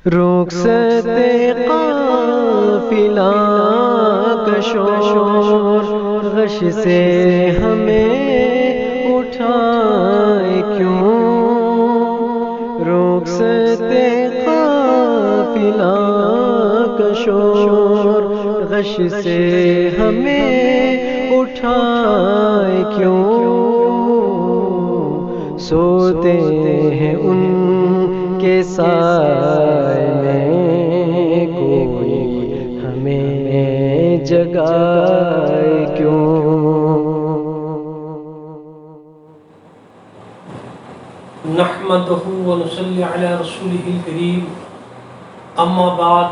رخصت قافلہ کا شور غش سے ہمیں اٹھائے کیوں، رخصت قافلہ کا شور غش سے ہمیں اٹھائے کیوں، سوتے ہیں ان کے سائے میں کوئی ہمیں جگائے کیوں۔ نحمده ونصلي على رسوله الكريم، اما بعد،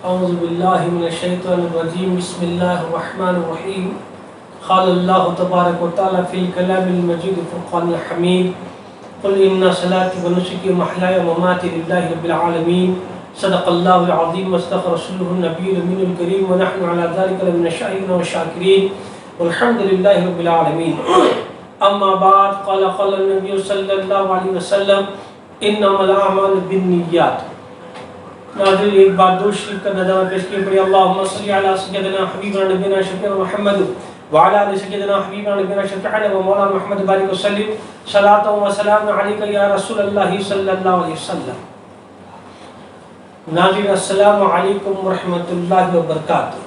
اعوذ باللہ من الشیطان الرجیم، بسم اللہ الرحمن الرحیم۔ قال اللہ تبارک وتعالی فی الکلام المجید فرقان الحمید، قل ان صلاتي ونسكي ومحياي ومماتي لله رب العالمين، صدق الله العظيم وصدق رسوله النبي الأمين الكريم، ونحن على ذلك لمن الشاهدين والشاكرين، والحمد لله رب العالمين۔ اما بعد، قال النبي صلى الله عليه وسلم انما الاعمال بالنيات۔ ناظرین، ایک بار درود شریف کا نظارہ پیش کیے پڑے اللہم صلی علی سیدنا حبیبنا نبینا شفیعنا محمد وعلى آل سيدنا حبيبنا نبينا شفيعنا ومولانا محمد بارك وسلم صلاة وسلام عليك يا رسول الله صلى الله عليه وسلم۔ ناظرین، السلام علیکم ورحمۃ اللہ وبرکاتہ۔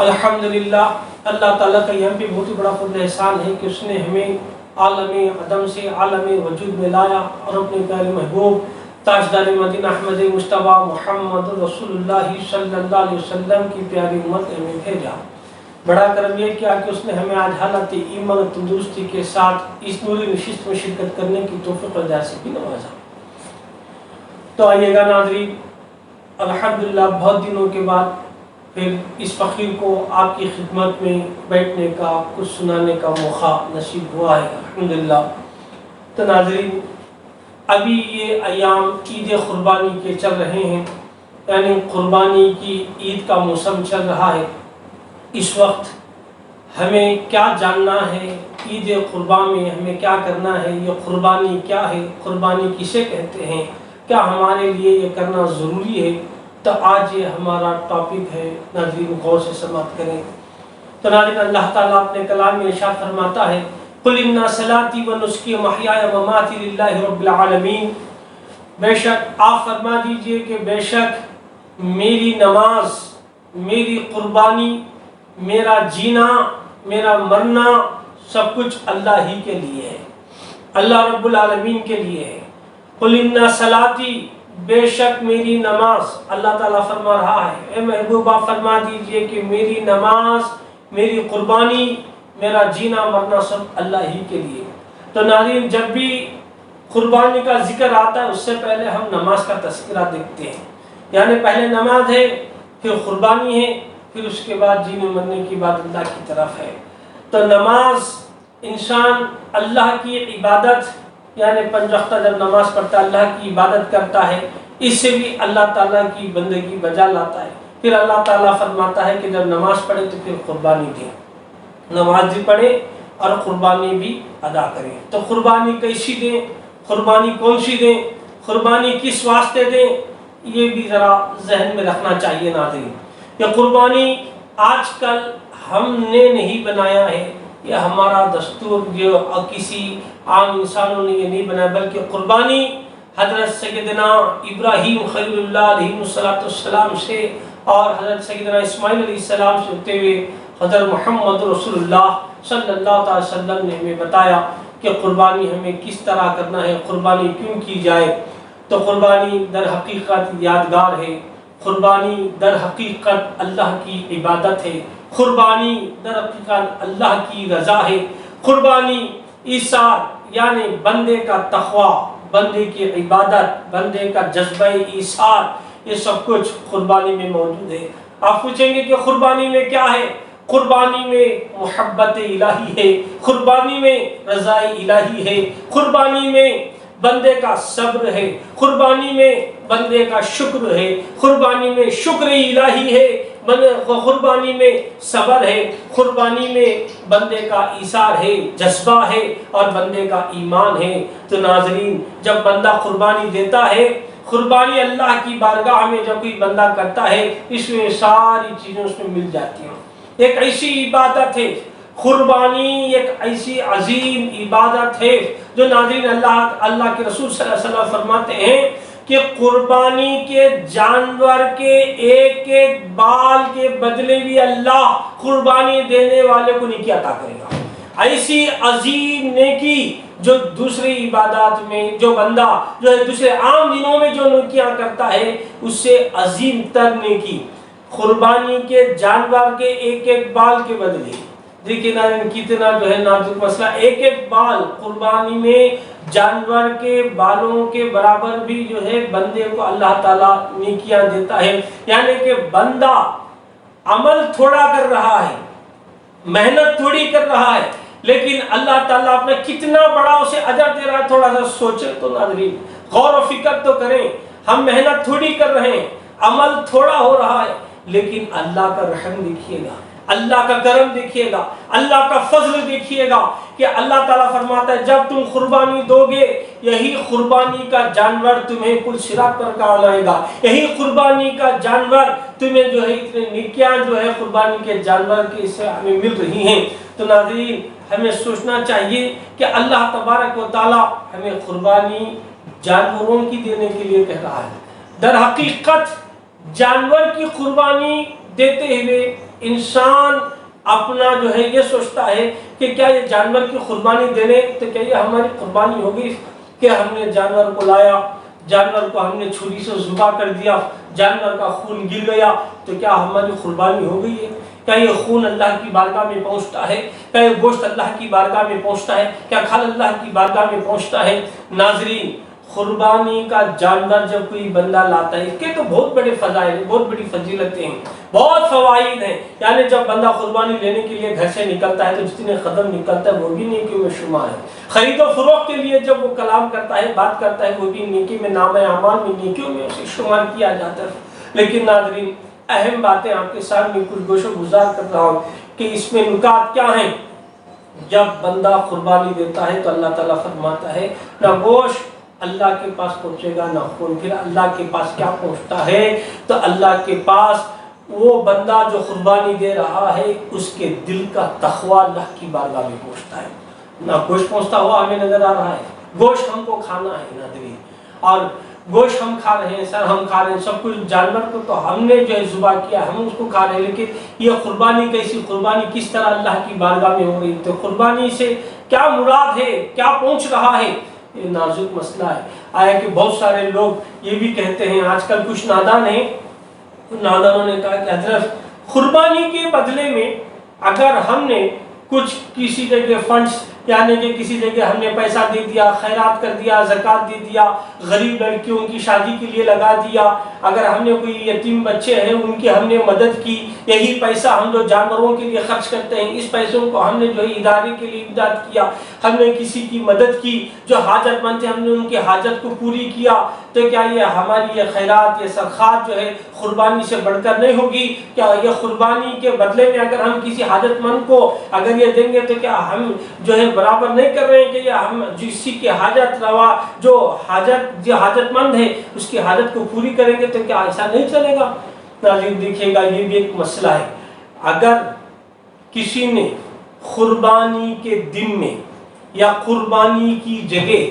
الحمدللہ، اللہ تعالیٰ کا یہاں پہ بہت ہی بڑا فضل احسان ہے کہ اس نے ہمیں عالم عدم سے عالم وجود میں لایا اور اپنے پیارے محبوب تاجدار مدینہ احمد مصطفیٰ محمد رسول اللہ صلی اللہ علیہ وسلم کی پیاری امت میں ہمیں بھیجا۔ بڑا کرم یہ کیا کہ اس نے ہمیں آج حالت ایمان و تندرستی کے ساتھ اس نوری نشست میں شرکت کرنے کی توفیق اور ہدایت سے بھی نوازا۔ تو آئیے گا ناظرین، الحمدللہ بہت دنوں کے بعد پھر اس فقیر کو آپ کی خدمت میں بیٹھنے کا، کچھ سنانے کا موقع نصیب ہوا ہے، الحمدللہ۔ تو ناظرین، ابھی یہ ایام عید قربانی کے چل رہے ہیں، یعنی قربانی کی عید کا موسم چل رہا ہے۔ اس وقت ہمیں کیا جاننا ہے، عید قربان میں ہمیں کیا کرنا ہے، یہ قربانی کیا ہے، قربانی کسے کہتے ہیں، کیا ہمارے لیے یہ کرنا ضروری ہے، تو آج یہ ہمارا ٹاپک ہے۔ ناظرین، غور سے سماعت کریں۔ تو ناظرین، اللہ تعالیٰ اپنے کلام میں ارشاد فرماتا ہے قل ان صلاتی ونسکی ومحیای ومماتی للہ رب العالمین، بے شک آپ فرما دیجئے کہ بے شک میری نماز، میری قربانی، میرا جینا، میرا مرنا، سب کچھ اللہ ہی کے لیے ہے، اللہ رب العالمین کے لیے ہے۔ قل ان صلاتی، بے شک میری نماز، اللہ تعالیٰ فرما رہا ہے اے محبوبہ فرما دیجئے کہ میری نماز، میری قربانی، میرا جینا مرنا سب اللہ ہی کے لیے۔ تو ناظرین، جب بھی قربانی کا ذکر آتا ہے اس سے پہلے ہم نماز کا تذکرہ دیکھتے ہیں، یعنی پہلے نماز ہے، پھر قربانی ہے، پھر اس کے بعد جینے مرنے کی بات اللہ کی طرف ہے۔ تو نماز، انسان اللہ کی عبادت، یعنی 5 وقتہ جب نماز پڑھتا ہے اللہ کی عبادت کرتا ہے، اس سے بھی اللہ تعالیٰ کی بندگی بجا لاتا ہے۔ پھر اللہ تعالیٰ فرماتا ہے کہ جب نماز پڑھے تو پھر قربانی دیں، نماز بھی پڑھے اور قربانی بھی ادا کریں۔ تو قربانی کیسی دیں، قربانی کون سی دیں، قربانی کس واسطے دیں، یہ بھی ذرا ذہن میں رکھنا چاہیے ناظرین۔ یہ قربانی آج کل ہم نے نہیں بنایا ہے، یہ ہمارا دستور جو کسی عام انسانوں نے یہ نہیں بنایا، بلکہ قربانی حضرت سیدنا ابراہیم خلیل اللہ علیہ السلام سے اور حضرت سیدنا اسماعیل علیہ السلام سے ہوتے ہوئے حضرت محمد رسول اللہ صلی اللہ علیہ وسلم نے ہمیں بتایا کہ قربانی ہمیں کس طرح کرنا ہے، قربانی کیوں کی جائے۔ تو قربانی در حقیقت یادگار ہے، قربانی در حقیقت اللہ کی عبادت ہے، قربانی در حقیقت اللہ کی رضا ہے، قربانی ایثار یعنی بندے کا تقوی، بندے کی عبادت، بندے کا جذبہ ایثار، یہ سب کچھ قربانی میں موجود ہے۔ آپ پوچھیں گے کہ قربانی میں کیا ہے؟ قربانی میں محبت الہی ہے، قربانی میں رضا الہی ہے، قربانی میں بندے کا صبر ہے، قربانی میں بندے کا شکر ہے، قربانی میں شکر الہی ہے، قربانی میں صبر ہے، قربانی میں بندے کا ایثار ہے، جذبہ ہے اور بندے کا ایمان ہے۔ تو ناظرین، جب بندہ قربانی دیتا ہے، قربانی اللہ کی بارگاہ میں جب کوئی بندہ کرتا ہے اس میں ساری چیزیں اس میں مل جاتی ہیں. ایک ایسی عبادت ہے قربانی، ایک ایسی عظیم عبادت ہے جو ناظرین اللہ کے رسول صلی اللہ علیہ وسلم فرماتے ہیں کہ قربانی کے جانور کے ایک ایک بال کے بدلے بھی اللہ قربانی دینے والے کو نیکی عطا کرے گا. ایسی عظیم نیکی جو دوسری عبادات میں جو بندہ جو ہے دوسرے عام دنوں میں جو نیکیاں کرتا ہے اس سے عظیم تر نیکی قربانی کے جانور کے ایک ایک بال کے بدلے. دیکھیں نا کتنا جو ہے نازک مسئلہ، ایک ایک بال قربانی میں جانور کے بالوں کے برابر بھی جو ہے بندے کو اللہ تعالیٰ نیکیاں دیتا ہے. یعنی کہ بندہ عمل تھوڑا کر رہا ہے، محنت تھوڑی کر رہا ہے، لیکن اللہ تعالیٰ اپنا کتنا بڑا اسے اجر دے رہا ہے. تھوڑا سا سوچیں تو ناظرین، غور و فکر تو کریں. ہم محنت تھوڑی کر رہے ہیں، عمل تھوڑا ہو رہا ہے، لیکن اللہ کا رحم دیکھیے گا، اللہ کا کرم دیکھیے گا، اللہ کا فضل دیکھیے گا کہ اللہ تعالیٰ فرماتا ہے جب تم قربانی دو گے یہی قربانی کا جانور تمہیں پل صراط پر کام آئے گا، یہی قربانی کا جانور تمہیں جو ہے اتنے نیکیاں جو ہے قربانی کے جانور کے اس سے ہمیں مل رہی ہیں. تو ناظرین ہمیں سوچنا چاہیے کہ اللہ تبارک و تعالیٰ ہمیں قربانی جانوروں کی دینے کے لیے کہہ رہا ہے. در حقیقت جانور کی قربانی دیتے ہوئے انسان اپنا جو ہے یہ سوچتا ہے کہ کیا یہ جانور کی قربانی دینے تو کیا یہ ہماری قربانی ہوگی کہ ہم نے جانور کو لایا، جانور کو ہم نے چھری سے ذبح کر دیا، جانور کا خون گر گیا تو کیا ہماری قربانی ہو گئی ہے؟ کیا یہ خون اللہ کی بارگاہ میں پہنچتا ہے؟ کیا یہ گوشت اللہ کی بارگاہ میں پہنچتا ہے؟ کیا کھال اللہ کی بارگاہ میں پہنچتا ہے؟ ناظرین قربانی کا جانور جب کوئی بندہ لاتا ہے اس کے تو بہت بڑے فضائل ہیں، بہت بڑی فضیلتیں ہیں، بہت فوائد ہیں. یعنی جب بندہ قربانی لینے کے لیے گھر سے نکلتا ہے تو جتنے قدم نکلتا ہے وہ بھی نیکی میں شمار ہے. خرید و فروخت کے لیے جب وہ کلام کرتا ہے، بات کرتا ہے، وہ بھی نیکی میں، نام اعمال میں، نیکیوں میں اسے شمار کیا جاتا ہے. لیکن ناظرین اہم باتیں آپ کے سامنے کچھ گوش و گزار کر رہا ہوں کہ اس میں نکات کیا ہیں. جب بندہ قربانی دیتا ہے تو اللہ تعالیٰ فرماتا ہے نہ گوشت اللہ کے پاس پہنچے گا نہ خون. پھر اللہ کے پاس کیا پہنچتا ہے؟ تو اللہ کے پاس وہ بندہ جو قربانی دے رہا ہے اس کے دل کا تقوی اللہ کی بارگاہ میں پہنچتا ہے. نہ گوشت پہنچتا ہوا ہمیں نظر آ رہا ہے، گوشت ہم کو کھانا ہے ناظرین، اور گوشت ہم کھا رہے ہیں، سر ہم کھا رہے ہیں، سب کچھ جانور کو تو ہم نے جو ہے ذبح کیا، ہم اس کو کھا رہے ہیں، لیکن یہ قربانی کیسی قربانی کس طرح اللہ کی بارگاہ میں ہو رہی؟ تو قربانی سے کیا مراد ہے، کیا پہنچ رہا ہے؟ یہ نازک مسئلہ ہے. آیا کہ بہت سارے لوگ یہ بھی کہتے ہیں، آج کل کچھ نادان ہیں، نادانوں نے کہا کہ حضرت قربانی کے بدلے میں اگر ہم نے کچھ کسی جگہ فنڈس یعنی کہ کسی جگہ ہم نے پیسہ دے دیا، خیرات کر دیا، زکوٰۃ دے دیا، غریب لڑکیوں کی شادی کے لیے لگا دیا، اگر ہم نے کوئی یتیم بچے ہیں ان کی ہم نے مدد کی، یہی پیسہ ہم جو جانوروں کے لیے خرچ کرتے ہیں اس پیسوں کو ہم نے جو ہے ادارے کے لیے امداد کیا، ہم نے کسی کی مدد کی، جو حاجت مند تھے ہم نے ان کی حاجت کو پوری کیا، تو کیا یہ ہماری یہ خیرات یہ صدقات جو ہے قربانی سے بڑھ کر نہیں ہوگی؟ کیا یہ قربانی کے بدلے میں اگر ہم کسی حاجت مند کو اگر یہ دیں گے تو کیا ہم جو ہے برابر نہیں کر رہے ہیں کہ یہ ہم کسی کی حاجت روا جو حاجت مند ہے اس کی حاجت کو پوری کریں گے تو کیا ایسا نہیں چلے گا؟ ناظرین دیکھیے گا یہ بھی ایک مسئلہ ہے. اگر کسی نے قربانی کے دن میں یا قربانی کی جگہ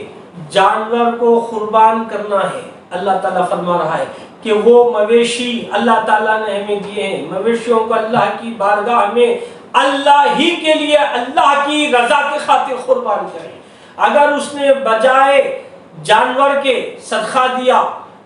جانور کو قربان کرنا ہے، اللہ تعالیٰ فرما رہا ہے کہ وہ مویشی اللہ تعالیٰ نے ہمیں دیے ہیں، مویشیوں کو اللہ کی بارگاہ میں اللہ ہی کے لیے اللہ کی رضا کی خاطر قربان کریں. اگر اس نے بجائے جانور کے صدقہ دیا،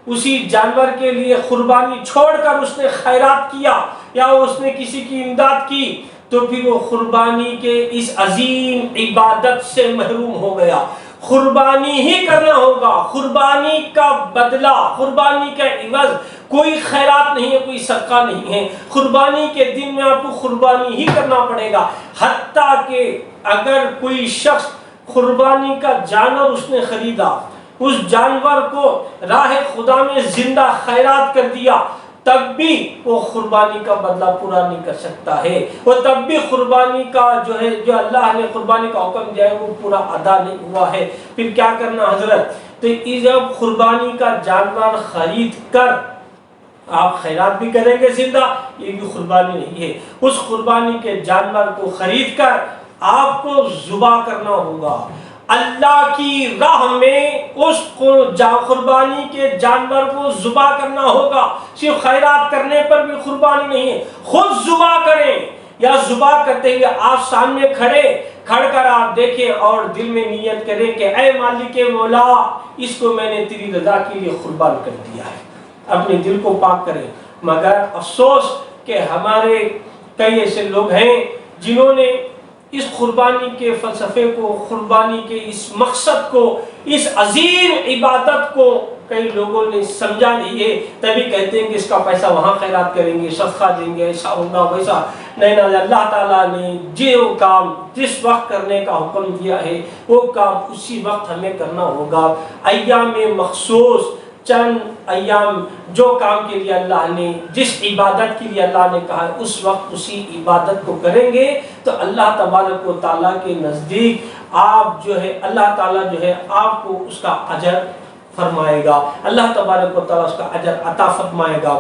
اسی جانور کے لیے قربانی چھوڑ کر اس نے خیرات کیا یا اس نے کسی کی امداد کی تو پھر وہ قربانی کے اس عظیم عبادت سے محروم ہو گیا. قربانی ہی کرنا ہوگا، قربانی کا بدلہ، قربانی کا عوض کوئی خیرات نہیں ہے، کوئی صدقہ نہیں ہے. قربانی کے دن میں آپ کو قربانی ہی کرنا پڑے گا. حتیٰ کہ اگر کوئی شخص قربانی کا جانور اس نے خریدا، اس جانور کو راہ خدا میں زندہ خیرات کر دیا تب بھی وہ قربانی کا بدلہ پورا نہیں کر سکتا ہے، وہ تب بھی قربانی کا جو ہے، جو اللہ نے قربانی کا حکم دیا ہے وہ پورا ادا نہیں ہوا ہے۔ پھر کیا کرنا حضرت؟ تو جب قربانی کا جانور خرید کر آپ خیرات بھی کریں گے زندہ، یہ بھی قربانی نہیں ہے۔ اس قربانی کے جانور کو خرید کر آپ کو ذبح کرنا ہوگا، اللہ کی راہ میں اس قربانی کے جانور کو ذبح کرنا ہوگا۔ صرف خیرات کرنے پر بھی قربانی نہیں ہے، خود ذبح کریں، یا ذبح کرتے ہوئے آپ سامنے کھڑ کر آپ دیکھیں اور دل میں نیت کریں کہ اے مالک مولا، اس کو میں نے تیری رضا کے لیے قربان کر دیا ہے۔ اپنے دل کو پاک کریں۔ مگر افسوس کہ ہمارے کئی ایسے لوگ ہیں جنہوں نے اس قربانی کے فلسفے کو، قربانی کے اس مقصد کو، اس عظیم عبادت کو کئی لوگوں نے سمجھا نہیں ہے، تبھی کہتے ہیں کہ اس کا پیسہ وہاں خیرات کریں گے، صدقہ دیں گے، ایسا ہوگا ویسا۔ نہیں، اللہ تعالیٰ نے جو کام جس وقت کرنے کا حکم دیا ہے وہ کام اسی وقت ہمیں کرنا ہوگا۔ ایام مخصوص، چند ایام جو کام کے لیے اللہ نے، جس عبادت کے لیے اللہ نے کہا ہے اس وقت اسی عبادت کو کریں گے تو اللہ تبارک و تعالیٰ کے نزدیک آپ جو ہے، اللہ تعالیٰ جو ہے آپ کو اس کا اجر فرمائے گا، اللہ تبارک و تعالیٰ اس کا اجر عطا فرمائے گا۔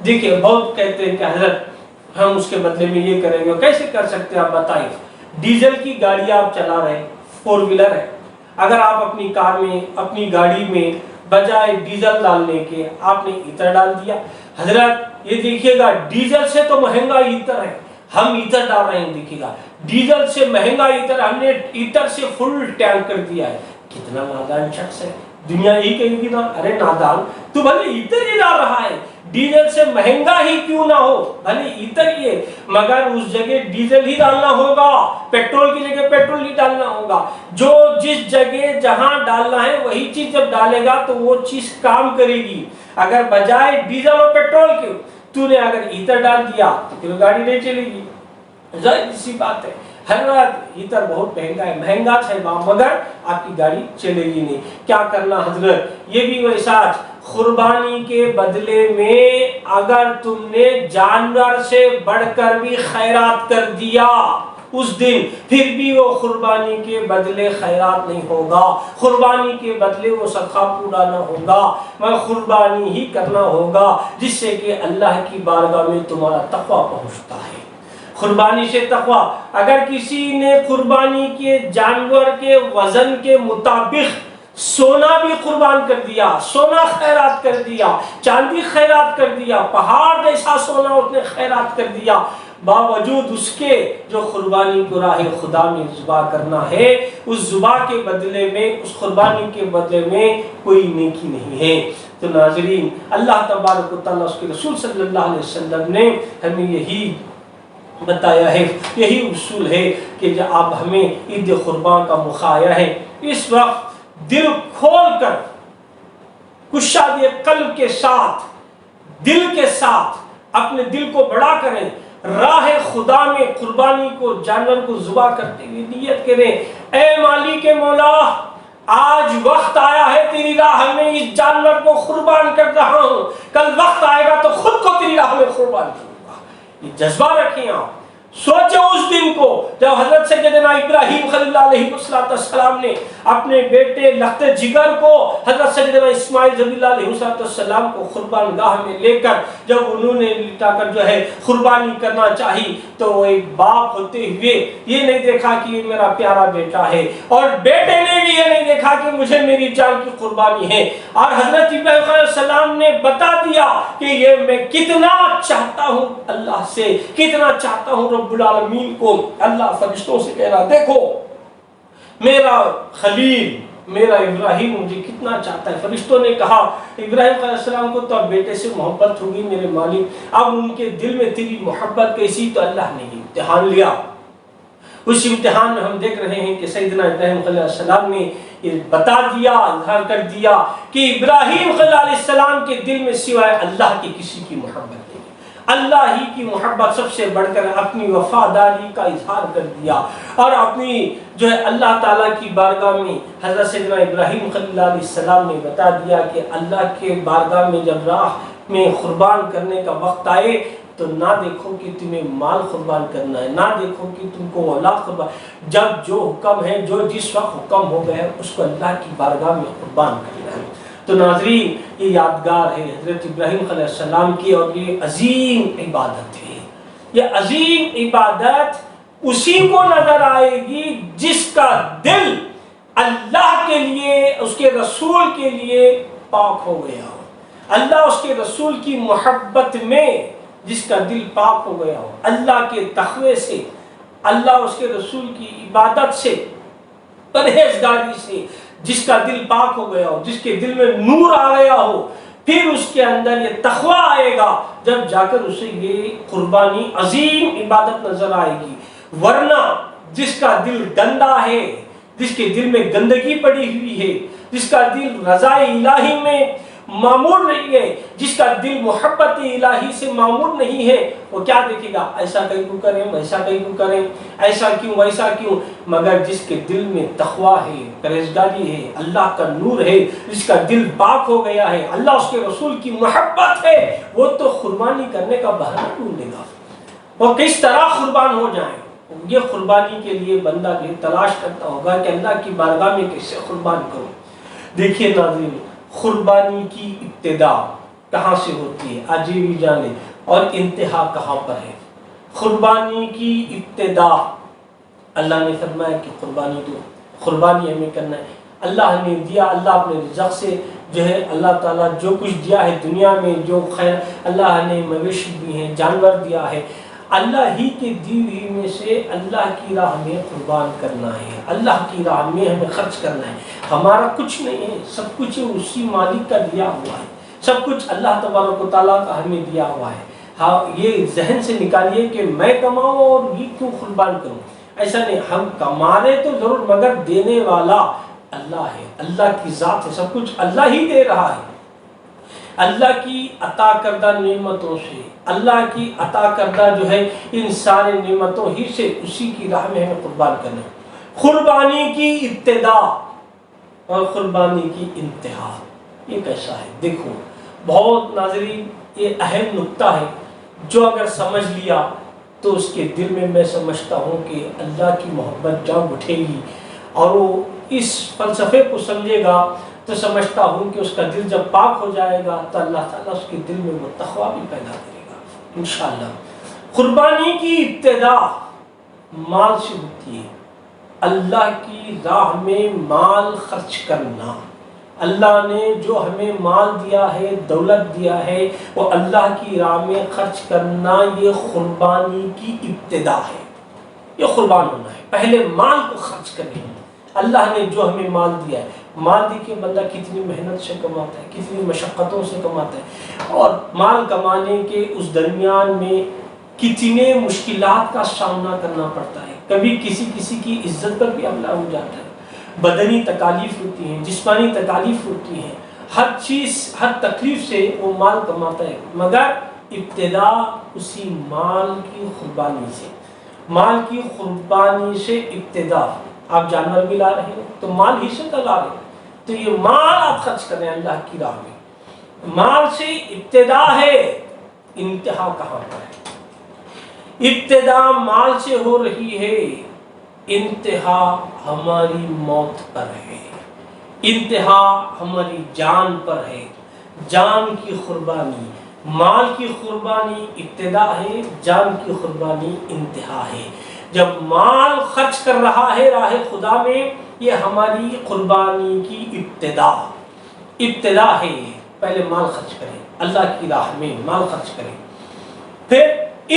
دیکھیں بہت کہتے ہیں کہ حضرت ہم اس کے بدلے میں یہ کریں گے، کیسے کر سکتے ہیں آپ بتائیں؟ ڈیزل کی گاڑی آپ چلا رہے ہیں، 4 ویلر ہے، اگر آپ اپنی کار میں، اپنی گاڑی میں بجائے ڈیزل ڈالنے کے آپ نے ایتھر ڈال دیا، حضرت یہ دیکھیے گا ڈیزل سے تو مہنگا ایتھر ہے، ہم ایتھر ڈال رہے ہیں، دیکھیے گا ڈیزل سے مہنگا ایتھر، ہم نے ایتھر سے فل ٹینک کر دیا ہے۔ کتنا نادان شخص ہے، دنیا یہی کہے گی نا، ارے نادان تو بھلے ایتھر ہی ڈال رہا ہے، ڈیزل سے مہنگا ہی کیوں نہ ہو، بھلے ایتھر ہی ہے، مگر اس جگہ ڈیزل ہی ڈالنا ہوگا، پیٹرول کی جگہ پیٹرول ہی ڈالنا ہوگا۔ جو جس جگہ جہاں ڈالنا ہے وہی چیز جب ڈالے گا تو وہ چیز کام کرے گی۔ اگر بجائے ڈیزل اور پیٹرول کے تو نے اگر ایتھر ڈال دیا تو پھر گاڑی نہیں چلے گی، ظاہر سی بات ہے۔ حضرت ایتھر بہت مہنگا ہے، مہنگا ہے مگر آپ کی گاڑی چلے گی نہیں۔ کیا کرنا حضرت؟ یہ بھی ویسا قربانی کے بدلے میں اگر تم نے جانور سے بڑھ کر بھی خیرات کر دیا اس دن، پھر بھی وہ قربانی کے بدلے خیرات نہیں ہوگا، قربانی کے بدلے وہ صدقہ پورا نہ ہوگا، مگر قربانی ہی کرنا ہوگا جس سے کہ اللہ کی بارگاہ میں تمہارا تقویٰ پہنچتا ہے۔ قربانی سے تقویٰ، اگر کسی نے قربانی کے جانور کے وزن کے مطابق سونا بھی قربان کر دیا، سونا خیرات کر دیا، چاندی خیرات کر دیا، پہاڑ جیسا سونا اس نے خیرات کر دیا، باوجود اس کے جو قربانی کو راہ خدا میں ذبح کرنا ہے، اس ذبح کے بدلے میں، اس قربانی کے بدلے میں کوئی نیکی نہیں ہے۔ تو ناظرین، اللہ تبارک و تعالیٰ، اس کے رسول صلی اللہ علیہ وسلم نے ہمیں یہی بتایا ہے، یہی اصول ہے کہ جب آپ ہمیں عید قربان کا موقع آیا ہے، اس وقت دل کھول کر، کشادِ قلب کے ساتھ، دل کے ساتھ اپنے دل کو بڑا کریں، راہ خدا میں قربانی کو، جانور کو ذبح کرتے ہوئے نیت کریں، اے مالک مولا، آج وقت آیا ہے تیری راہ میں اس جانور کو قربان کر رہا ہوں، کل وقت آئے گا تو خود کو تیری راہ میں قربان کروں گا۔ یہ جذبہ رکھیں آپ، سوچیں اس دن کو جب حضرت سیدنا ابراہیم خلیل اللہ علیہ السلام نے اپنے بیٹے لخت جگر کو حضرت سیدنا اسماعیل ذبیح اللہ علیہ السلام کو قربان گاہ میں لے کر جب انہوں نے لٹا کر جو ہے قربانی کرنا چاہی تو وہ ایک باپ ہوتے ہوئے یہ نہیں دیکھا کہ یہ میرا پیارا بیٹا ہے، اور بیٹے نے بھی یہ نہیں دیکھا کہ مجھے میری جان کی قربانی ہے، اور حضرت ابراہیم علیہ السلام نے بتا دیا کہ یہ میں کتنا چاہتا ہوں اللہ سے، کتنا چاہتا ہوں رب العالمین کو۔ اللہ فرشتوں سے کہہ رہا، دیکھو میرا خلیل، میرا ابراہیم مجھے کتنا چاہتا ہے۔ فرشتوں نے کہا ابراہیم علیہ السلام کو تو اب بیٹے سے محبت ہوگی میرے مالک، اب ان کے دل میں تیری محبت کیسی؟ تو اللہ نے امتحان لیا۔ اس امتحان میں ہم دیکھ رہے ہیں کہ سیدنا ابراہیم علیہ السلام نے یہ بتا دیا، اظہار کر دیا کہ ابراہیم علیہ السلام کے دل میں سوائے اللہ کے کسی کی محبت نہیں، اللہ ہی کی محبت سب سے بڑھ کر اپنی وفاداری کا اظہار کر دیا، اور اپنی جو ہے اللہ تعالیٰ کی بارگاہ میں حضرت سیدنا ابراہیم خلیل اللہ علیہ السلام نے بتا دیا کہ اللہ کے بارگاہ میں جب راہ میں قربان کرنے کا وقت آئے تو نہ دیکھو کہ تمہیں مال قربان کرنا ہے، نہ دیکھو کہ تم کو اولاد قربان، جب جو حکم ہے، جو جس وقت حکم ہو گیا اس کو اللہ کی بارگاہ میں قربان کرنا ہے۔ تو ناظرین، یہ یادگار ہے حضرت ابراہیم علیہ السلام کی، اور یہ عظیم عبادت ہے۔ یہ عظیم عبادت اسی کو نظر آئے گی جس کا دل اللہ کے لیے، اس کے رسول کے لیے پاک ہو گیا ہو، اللہ اس کے رسول کی محبت میں جس کا دل پاک ہو گیا ہو، اللہ کے تقوی سے، اللہ اس کے رسول کی عبادت سے، پرہیزگاری سے جس کا دل پاک ہو گیا ہو، جس کے دل میں نور آ گیا ہو، پھر اس کے اندر یہ تقوی آئے گا، جب جا کر اسے یہ قربانی عظیم عبادت نظر آئے گی۔ ورنہ جس کا دل گندا ہے، جس کے دل میں گندگی پڑی ہوئی ہے، جس کا دل رضا الہی میں معمور نہیں ہے، جس کا دل محبت الہی سے معمور نہیں ہے، وہ کیا دیکھے گا؟ ایسا کیوں کریں، ویسا کیوں کریں، ایسا کیوں، ویسا کیوں؟ مگر جس کے دل میں تقوی ہے، پرہیزگاری ہے، اللہ کا نور ہے، جس کا دل پاک ہو گیا ہے، اللہ اس کے رسول کی محبت ہے، وہ تو قربانی کرنے کا بہانہ ڈھونڈے گا۔ وہ کس طرح قربان ہو جائیں، یہ قربانی کے لیے بندہ بھی تلاش کرتا ہوگا کہ اللہ کی بارگاہ میں کیسے قربان کروں۔ دیکھیے ناظرین، قربانی کی ابتدا کہاں سے ہوتی ہے آج یہ بھی جانیں، اور انتہا کہاں پر ہے۔ قربانی کی ابتدا اللہ نے فرمایا کہ قربانی دو، قربانی ہمیں کرنا ہے، اللہ نے دیا، اللہ اپنے رزق سے جو ہے اللہ تعالیٰ جو کچھ دیا ہے دنیا میں، جو خیر اللہ نے مویشی دی ہیں، جانور دیا ہے، اللہ ہی کے دی ہوئی میں سے اللہ کی راہ میں قربان کرنا ہے، اللہ کی راہ میں ہمیں خرچ کرنا ہے۔ ہمارا کچھ نہیں ہے، سب کچھ اسی مالک کا دیا ہوا ہے، سب کچھ اللہ تبارک و تعالیٰ کا ہمیں دیا ہوا ہے۔ ہاں، یہ ذہن سے نکالیے کہ میں کماؤں اور یہ کیوں قربان کروں، ایسا نہیں، ہم کما رہے تو ضرور، مگر دینے والا اللہ ہے، اللہ کی ذات ہے، سب کچھ اللہ ہی دے رہا ہے۔ اللہ کی عطا کردہ نعمتوں سے، اللہ کی عطا کردہ جو ہے ان سارے نعمتوں ہی سے اسی کی راہ میں ہمیں قربان کرنا ہے۔ قربانی کی ابتدا اور قربانی کی انتہا یہ کیسا ہے؟ دیکھو بہت ناظرین، یہ اہم نکتہ ہے، جو اگر سمجھ لیا تو اس کے دل میں سمجھتا ہوں کہ اللہ کی محبت جاگ اٹھے گی، اور وہ اس فلسفے کو سمجھے گا تو سمجھتا ہوں کہ اس کا دل جب پاک ہو جائے گا تو اللہ تعالیٰ اس کے دل میں وہ تقوی بھی پیدا کرے گا انشاءاللہ۔ قربانی کی ابتدا مال سے ہوتی ہے، اللہ کی راہ میں مال خرچ کرنا۔ اللہ نے جو ہمیں مال دیا ہے، دولت دیا ہے، وہ اللہ کی راہ میں خرچ کرنا، یہ قربانی کی ابتدا ہے، یہ قربان ہونا ہے۔ پہلے مال کو خرچ کریں، اللہ نے جو ہمیں مال دیا ہے، مال دی کے بندہ کتنی محنت سے کماتا ہے، کتنی مشقتوں سے کماتا ہے، اور مال کمانے کے اس درمیان میں کتنے مشکلات کا سامنا کرنا پڑتا ہے، کبھی کسی کی عزت پر بھی حملہ ہو جاتا ہے، بدنی تکالیف ہوتی ہیں، جسمانی تکالیف ہوتی ہیں، ہر چیز، ہر تکلیف سے وہ مال کماتا ہے، مگر ابتدا اسی مال کی قربانی سے، مال کی قربانی سے ابتدا۔ آپ جانور بھی لا رہے ہیں تو مال ہی سے لا رہے ہیں، تو یہ مال آپ خرچ کریں اللہ کی راہ میں، مال سے ابتدا ہے، انتہا کہاں پر ہے؟ ابتدا مال سے ہو رہی ہے، انتہا ہماری موت پر ہے، انتہا ہماری جان پر ہے، جان کی قربانی، مال کی قربانی ابتدا ہے، جان کی قربانی انتہا ہے۔ جب مال خرچ کر رہا ہے راہ خدا میں، یہ ہماری قربانی کی ابتدا ہے، پہلے مال خرچ کریں، اللہ کی راہ میں مال خرچ کریں۔ پھر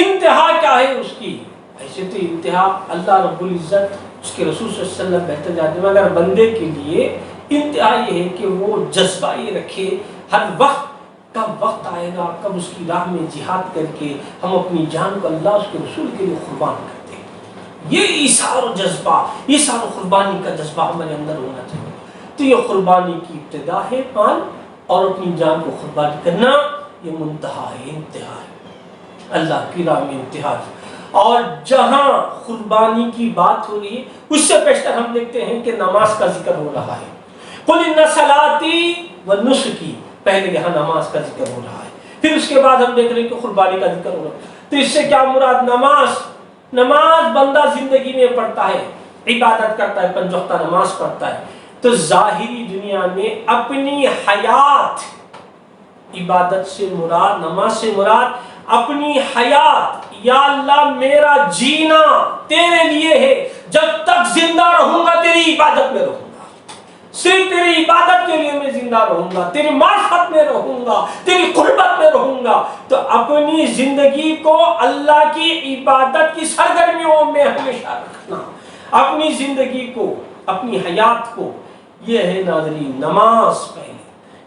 انتہا کیا ہے اس کی؟ ایسے تو انتہا اللہ رب العزت، اس کے رسول صلی اللہ علیہ وسلم بہتر جانتے ہیں، مگر بندے کے لیے انتہا یہ ہے کہ وہ جذبہ یہ رکھے ہر وقت، کب وقت آئے گا، کب اس کی راہ میں جہاد کر کے ہم اپنی جان کو اللہ اس کے رسول کے لیے قربان کرتے ہیں۔ یہ ایثار و جذبہ، ایثار و قربانی کا جذبہ ہمارے اندر ہونا چاہیے۔ تو یہ قربانی کی ابتدا ہے مال، اور اپنی جان کو قربان کرنا یہ منتہا ہے، انتہا ہے، اللہ کی راہ میں انتہا ہے۔ اور جہاں قربانی کی بات ہو رہی ہے، اس سے پیشتر ہم دیکھتے ہیں کہ نماز کا ذکر ہو رہا ہے۔ قُلْ إِنَّ صَلَاتِي وَنُسُكِي، پہلے یہاں نماز کا ذکر ہو رہا ہے۔ پھر اس کے بعد ہم دیکھ رہے ہیں کہ قربانی کا ذکر ہوگا. تو اس سے کیا مراد؟ نماز بندہ زندگی میں پڑھتا ہے، عبادت کرتا ہے، 5 وقتہ نماز پڑھتا ہے، تو ظاہری دنیا میں اپنی حیات، عبادت سے مراد، نماز سے مراد اپنی حیات، یا اللہ میرا جینا تیرے لیے ہے، جب تک زندہ رہوں گا تیری عبادت میں رہوں گا، صرف تیری عبادت کے لیے میں زندہ رہوں گا، تیری معرفت میں رہوں گا، تیری قربت میں رہوں گا. تو اپنی زندگی کو اللہ کی عبادت کی سرگرمیوں میں ہمیشہ رکھنا، اپنی زندگی کو، اپنی حیات کو. یہ ہے ناظرین نماز. پہلے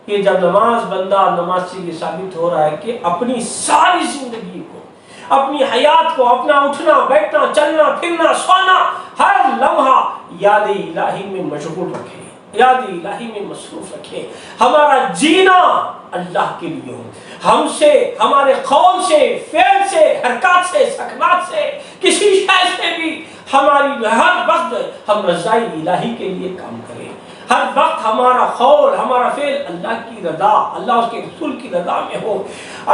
کہ جب نماز بندہ، نماز سے یہ ثابت ہو رہا ہے کہ اپنی ساری زندگی کو، اپنی حیات کو، اپنا اٹھنا بیٹھنا چلنا پھرنا سونا، ہر لمحہ یاد الہی میں مشغول رکھے، یاد الہی میں مصروف رکھے. ہمارا جینا اللہ کے لیے ہو، ہم سے، ہمارے قول سے، فعل سے، حرکات سے، سکنات سے، کسی شے سے بھی ہماری ہر وقت ہم رضائی الہی کے لیے کام کریں. ہر وقت ہمارا قول، ہمارا فعل اللہ کی رضا، اللہ اس کے رسول کی رضا میں ہو.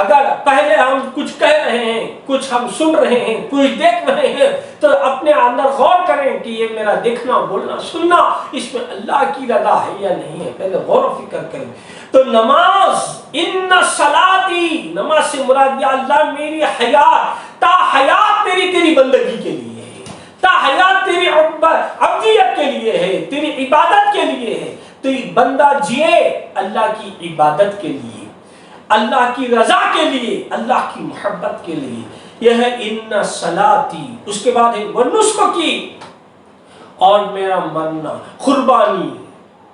اگر پہلے ہم کچھ کہہ رہے ہیں، کچھ ہم سن رہے ہیں، کچھ دیکھ رہے ہیں، تو اپنے اندر غور کریں کہ یہ میرا دیکھنا، بولنا، سننا، اس میں اللہ کی رضا ہے یا نہیں ہے. پہلے غور و فکر کریں. تو نماز، ان صلاتی، نماز سے مراد یا اللہ میری حیات، تا حیات تیری بندگی کے لیے ہے، تا حیات تیری عبدیت کے لیے ہے، تیری عبادت کے لیے ہے. تو یہ بندہ جیے اللہ کی عبادت کے لیے، اللہ کی رضا کے لیے، اللہ کی محبت کے لیے. یہ ہے ان صلاتی. اس کے بعد ہے ونسک کی، اور میرا مرنا، قربانی.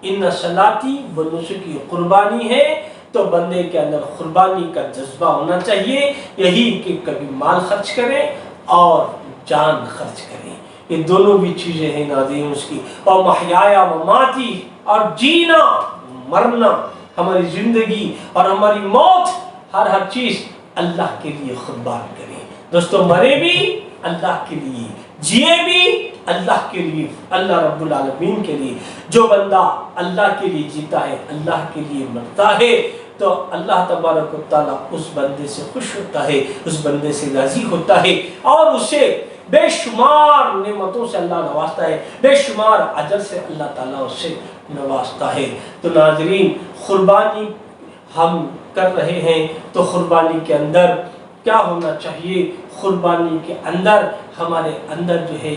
ان صلاتی ونسکی، قربانی ہے تو بندے کے اندر قربانی کا جذبہ ہونا چاہیے. یہی کہ کبھی مال خرچ کرے اور جان خرچ کریں. یہ دونوں بھی چیزیں ہیں ناظرین اس کی. اور محیایا مماتی، اور جینا مرنا، ہماری زندگی اور ہماری موت، ہر چیز اللہ کے لیے قربان کریں. دوستو مرے بھی اللہ کے لیے، جیے بھی اللہ کے لیے، اللہ رب العالمین کے لیے. جو بندہ اللہ کے لیے جیتا ہے، اللہ کے لیے مرتا ہے، تو اللہ تبارک و تعالیٰ اس بندے سے خوش ہوتا ہے، اس بندے سے راضی ہوتا ہے، اور اسے بے شمار نعمتوں سے اللہ نوازتا ہے، بے شمار اجر سے اللہ تعالیٰ اسے نوازتا ہے. تو ناظرین قربانی ہم کر رہے ہیں، تو قربانی کے اندر کیا ہونا چاہیے؟ قربانی کے اندر ہمارے اندر جو ہے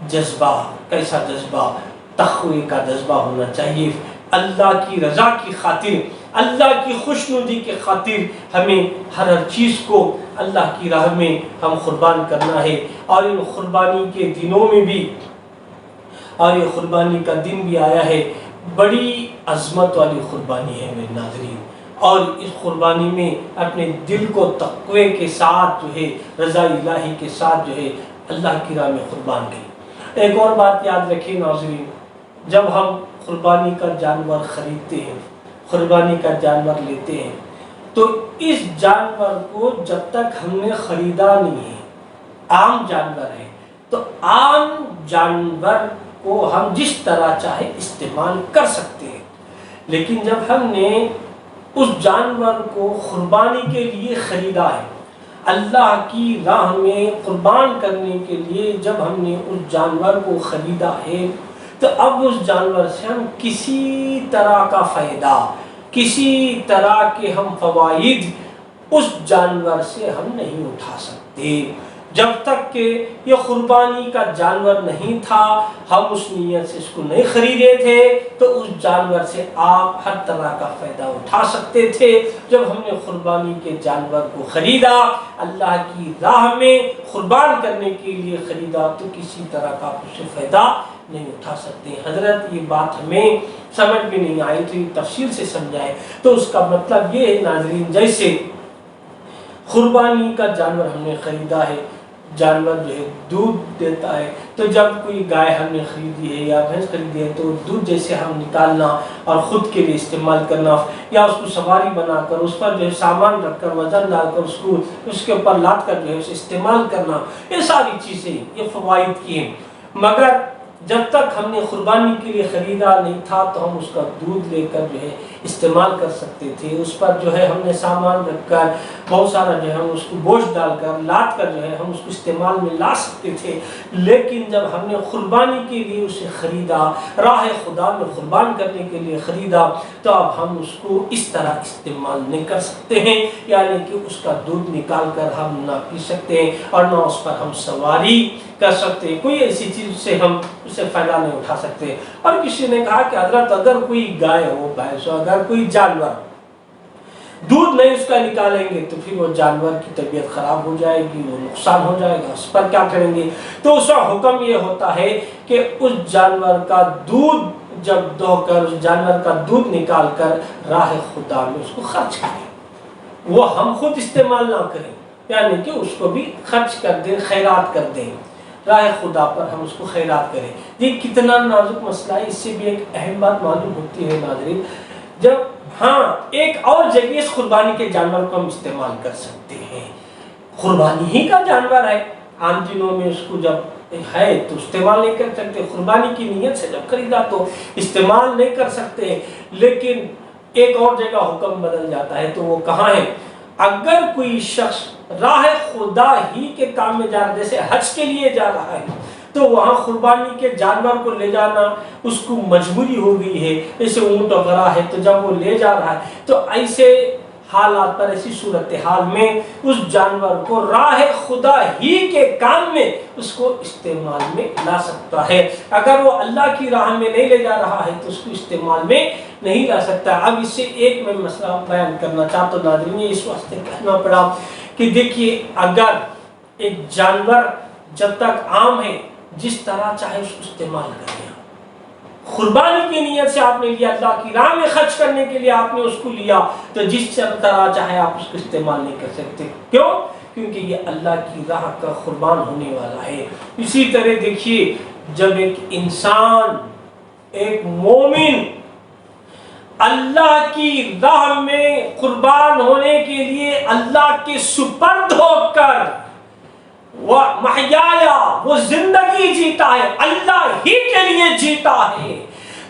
جذبہ، کیسا جذبہ؟ تقوی کا جذبہ ہونا چاہیے. اللہ کی رضا کی خاطر، اللہ کی خوشنودی کی خاطر ہمیں ہر چیز کو اللہ کی راہ میں ہم قربان کرنا ہے. اور ان قربانی کے دنوں میں بھی، اور یہ قربانی کا دن بھی آیا ہے، بڑی عظمت والی قربانی ہے میرے ناظرین. اور اس قربانی میں اپنے دل کو تقوی کے ساتھ جو ہے، رضا الہی کے ساتھ جو ہے اللہ کی راہ میں قربان کریں. ایک اور بات یاد رکھیں ناظرین، جب ہم قربانی کا جانور خریدتے ہیں، قربانی کا جانور لیتے ہیں، تو اس جانور کو جب تک ہم نے خریدا نہیں ہے، عام جانور ہے، تو عام جانور کو ہم جس طرح چاہے استعمال کر سکتے ہیں. لیکن جب ہم نے اس جانور کو قربانی کے لیے خریدا ہے، اللہ کی راہ میں قربان کرنے کے لیے جب ہم نے اس جانور کو خریدا ہے، تو اب اس جانور سے ہم کسی طرح کا فائدہ، کسی طرح کے ہم فوائد اس جانور سے ہم نہیں اٹھا سکتے. جب تک کہ یہ قربانی کا جانور نہیں تھا، ہم اس نیت سے اس کو نہیں خریدے تھے، تو اس جانور سے آپ ہر طرح کا فائدہ اٹھا سکتے تھے. جب ہم نے قربانی کے جانور کو خریدا، اللہ کی راہ میں قربان کرنے کے لیے خریدا، تو کسی طرح کا آپ اسے فائدہ نہیں اٹھا سکتے. حضرت یہ بات ہمیں سمجھ میں نہیں آئی تو یہ تفصیل سے سمجھائے. تو اس کا مطلب یہ ہے ناظرین، جیسے قربانی کا جانور ہم نے خریدا ہے، جانور جو ہے دودھ دیتا ہے، تو جب کوئی گائے ہم نے خریدی ہے یا بھینس خریدی ہے، تو دودھ جیسے ہم نکالنا اور خود کے لیے استعمال کرنا، یا اس کو سواری بنا کر اس پر جو ہے سامان رکھ کر وزن ڈال کر اس کو اس کے اوپر لاد کر جو ہے اسے استعمال کرنا، یہ ساری چیزیں یہ فوائد کی ہیں. مگر جب تک ہم نے قربانی کے لیے خریدا نہیں تھا، تو ہم اس کا دودھ لے کر جو ہے استعمال کر سکتے تھے. اس پر جو ہے ہم نے سامان رکھ کر بہت سارا جو ہے ہم اس کو بوجھ ڈال کر لاد کر جو ہے ہم اس کو استعمال میں لا سکتے تھے، لیکن جب ہم نے قربانی کے لیے اسے خریدا، راہ خدا میں قربان کرنے کے لیے خریدا، تو اب ہم اس کو اس طرح استعمال نہیں کر سکتے ہیں، یعنی کہ اس کا دودھ نکال کر ہم نہ پی سکتے ہیں اور نہ اس پر ہم سواری کر سکتے ہیں، کوئی ایسی چیز سے ہم اسے فائدہ نہیں اٹھا سکتے۔ اور کسی نے کہا کہ حضرت اگر کوئی گائے ہو، بھینس ہو، اگر کوئی جانور دودھ نہیں اس کا نکالیں گے تو پھر وہ جانور کی طبیعت خراب ہو جائے گی، وہ نقصان ہو جائے گا، اس پر کیا کریں گے؟ تو اس کا حکم یہ ہوتا ہے کہ اس جانور کا دودھ جب دو کر، اس جانور کا دودھ نکال کر راہ خدا میں اس کو خرچ کریں، وہ ہم خود استعمال نہ کریں، یعنی کہ اس کو بھی خرچ کر دیں، خیرات کر دیں، راہ خدا پر ہم اس کو خیرات کریں۔ یہ کتنا نازک مسئلہ ہے، اس سے بھی ایک اہم بات معلوم ہوتی ہے ناظرین، جب ہاں ایک اور جگہ اس قربانی کے جانور کو ہم استعمال کر سکتے ہیں، قربانی ہی کا جانور ہے، عام دنوں میں اس کو جب ہے تو استعمال نہیں کر سکتے، قربانی کی نیت سے جب خریدا تو استعمال نہیں کر سکتے، لیکن ایک اور جگہ حکم بدل جاتا ہے، تو وہ کہاں ہے؟ اگر کوئی شخص راہ خدا ہی کے کام میں جا رہا ہے، جیسے حج کے لیے جا رہا ہے، تو وہاں قربانی کے جانور کو لے جانا اس کو مجبوری ہو گئی ہے، جیسے اونٹ وغیرہ ہے، تو جب وہ لے جا رہا ہے تو ایسے حالات پر، ایسی صورتحال میں اس جانور کو راہ خدا ہی کے کام میں اس کو استعمال میں لا سکتا ہے۔ اگر وہ اللہ کی راہ میں نہیں لے جا رہا ہے تو اس کو استعمال میں نہیں لا سکتا۔ اب اس سے ایک میں مسئلہ بیان کرنا چاہتا ہوں ناظرین، اس واسطے کہنا پڑا کہ دیکھیے اگر ایک جانور جب تک عام ہے جس طرح چاہے اس کو استعمال کریں، قربانی کی نیت سے آپ نے لیا، اللہ کی راہ میں خرچ کرنے کے لیے آپ نے اس کو لیا، تو جس طرح چاہے آپ اس کو استعمال نہیں کر سکتے، کیوں؟ کیونکہ یہ اللہ کی راہ کا قربان ہونے والا ہے۔ اسی طرح دیکھیے جب ایک انسان، ایک مومن اللہ کی راہ میں قربان ہونے کے لیے اللہ کے سپرد ہو کر وہ محیایا، وہ زندگی جیتا ہے، اللہ ہی کے لیے جیتا ہے،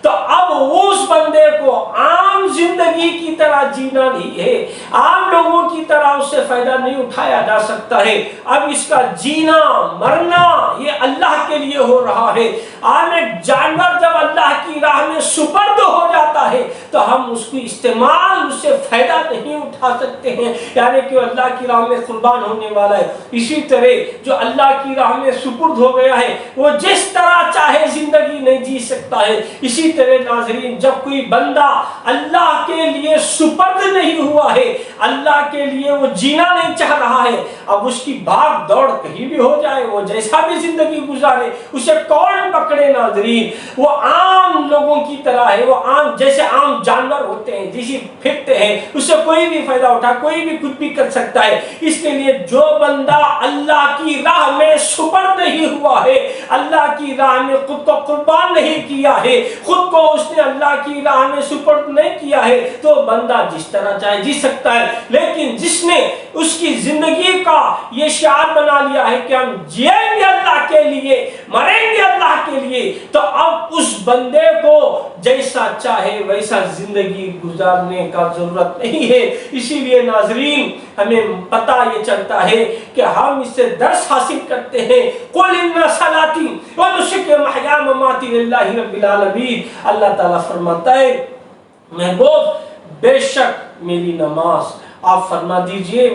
تو اب اس بندے کو عام زندگی کی طرح جینا نہیں ہے، عام لوگوں کی طرح اس سے فائدہ نہیں اٹھایا جا سکتا ہے، اب اس کا جینا مرنا یہ اللہ کے لیے ہو رہا ہے۔ عام ایک جانور جب اللہ کی راہ میں سپرد ہو جاتا ہے تو ہم اس کو استعمال، اس سے فائدہ نہیں اٹھا سکتے ہیں، یعنی کہ اللہ کی راہ میں قربان ہونے والا ہے۔ اسی طرح جو اللہ کی راہ میں سپرد ہو گیا ہے وہ جس طرح چاہے زندگی نہیں جی سکتا ہے۔ اسی طرح ناظرین جب کوئی بندہ اللہ کے لیے سپرد نہیں ہوا ہے، اللہ کے لیے وہ جینا نہیں چاہ رہا ہے، اب اس کی بھاگ دوڑ کہیں بھی ہو جائے، وہ جیسا بھی زندگی گزارے، اسے کون پکڑے ناظرین؟ وہ عام لوگوں کی طرح ہے، وہ عام جیسے عام جانور ہوتے ہیں، جیسے پھرتے ہیں، اس سے کوئی بھی فائدہ اٹھا، کوئی بھی کچھ بھی کر سکتا ہے۔ اس کے لیے جو بندہ اللہ کی راہ میں سپرد نہیں ہوا ہے، اللہ کی راہ میں خود کو قربان نہیں کیا ہے، خود کو اس نے اللہ کی راہ میں سپرد نہیں کیا ہے، تو بندہ جس طرح چاہے جی سکتا ہے، لیکن جس نے اس کی زندگی کا یہ شعار بنا لیا ہے کہ ہم جیئیں گے اللہ کے لیے، مریں گے اللہ کے لیے، تو اب اس بندے کو جیسا چاہے ویسا زندگی گزارنے کا ضرورت نہیں ہے۔ اسی لیے ناظرین ہمیں پتہ یہ چلتا ہے کہ ہم اس سے درس حاصل کرتے ہیں، قُلْ إِنَّ صَلَاتِي وَنُسُكِي وَمَحْيَايَ وَمَمَاتِي لِلَّهِ رَبِّ الْعَالَمِينَ۔ اللہ تعالیٰ فرماتا ہے محبوب بے شک میری نماز، آپ فرما دیجئے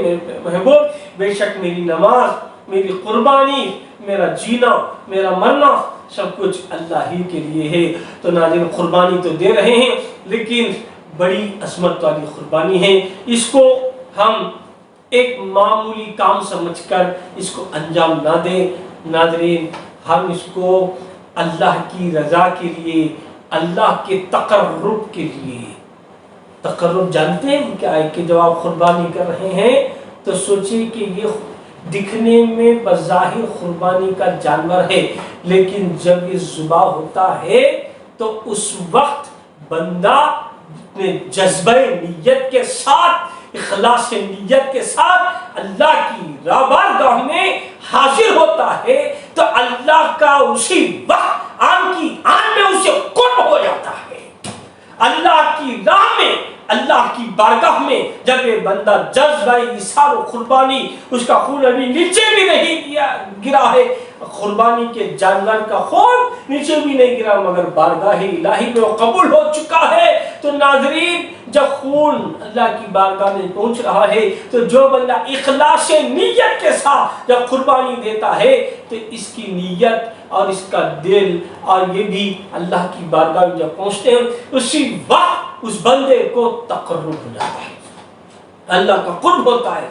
محبوب بے شک میری نماز، میری قربانی، میرا جینا، میرا مرنا سب کچھ اللہ ہی کے لیے ہے۔ تو ناظرین قربانی تو دے رہے ہیں لیکن بڑی عظمت والی قربانی ہے، اس کو ہم ایک معمولی کام سمجھ کر اس کو انجام نہ دیں ناظرین، ہم اس کو اللہ کی رضا کے لیے، اللہ کے تقرب کے لیے، تقرب جانتے ہیں کیا ہے؟ کہ جب آپ قربانی کر رہے ہیں تو سوچیں کہ یہ دکھنے میں بظاہر قربانی کا جانور ہے، لیکن جب یہ ذبح ہوتا ہے تو اس وقت بندہ اپنے جذبہ نیت کے ساتھ، اخلاص نیت کے ساتھ اللہ کی بارگاہ میں حاضر ہوتا ہے، تو اللہ کا اسی وقت آن کی آن میں اسے قرب ہو جاتا ہے۔ اللہ کی راہ میں اللہ کی بارگاہ میں جب یہ بندہ جذبہ ایثار و قربانی، اس کا خون ابھی نیچے بھی نہیں گرا ہے، قربانی کے جانور کا خون نیچے بھی نہیں گرا، مگر بارگاہ الہی میں وہ قبول ہو چکا ہے، تو ناظرین جب خون اللہ کی بارگاہ میں پہنچ رہا ہے تو جو بندہ اخلاص نیت کے ساتھ جب قربانی دیتا ہے تو اس کی نیت اور اس کا دل اور یہ بھی اللہ کی بارگاہ میں جب پہنچتے ہیں، اسی وقت اس بندے کو تقرب ہو جاتا ہے، اللہ کا قرب ہوتا ہے۔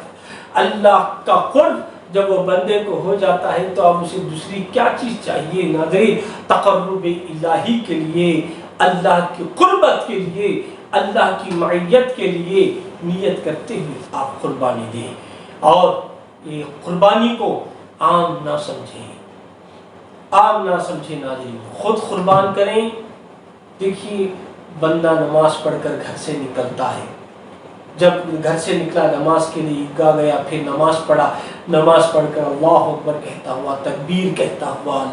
اللہ کا قرب جب وہ بندے کو ہو جاتا ہے تو اب اسے دوسری کیا چیز چاہیے ناظرین؟ تقرب الہی کے لیے، اللہ کی قربت کے لیے، اللہ کی معیت کے لیے نیت کرتے ہوئے آپ قربانی دیں، اور یہ قربانی کو عام نہ سمجھیں، عام نہ سمجھیں ناظرین، خود قربان کریں۔ دیکھیے بندہ نماز پڑھ کر گھر سے نکلتا ہے، جب گھر سے نکلا نماز کے لیے عیدگاہ گیا، پھر نماز پڑھا، نماز پڑھ کر اللہ اکبر کہتا ہوا، تکبیر کہتا ہوا،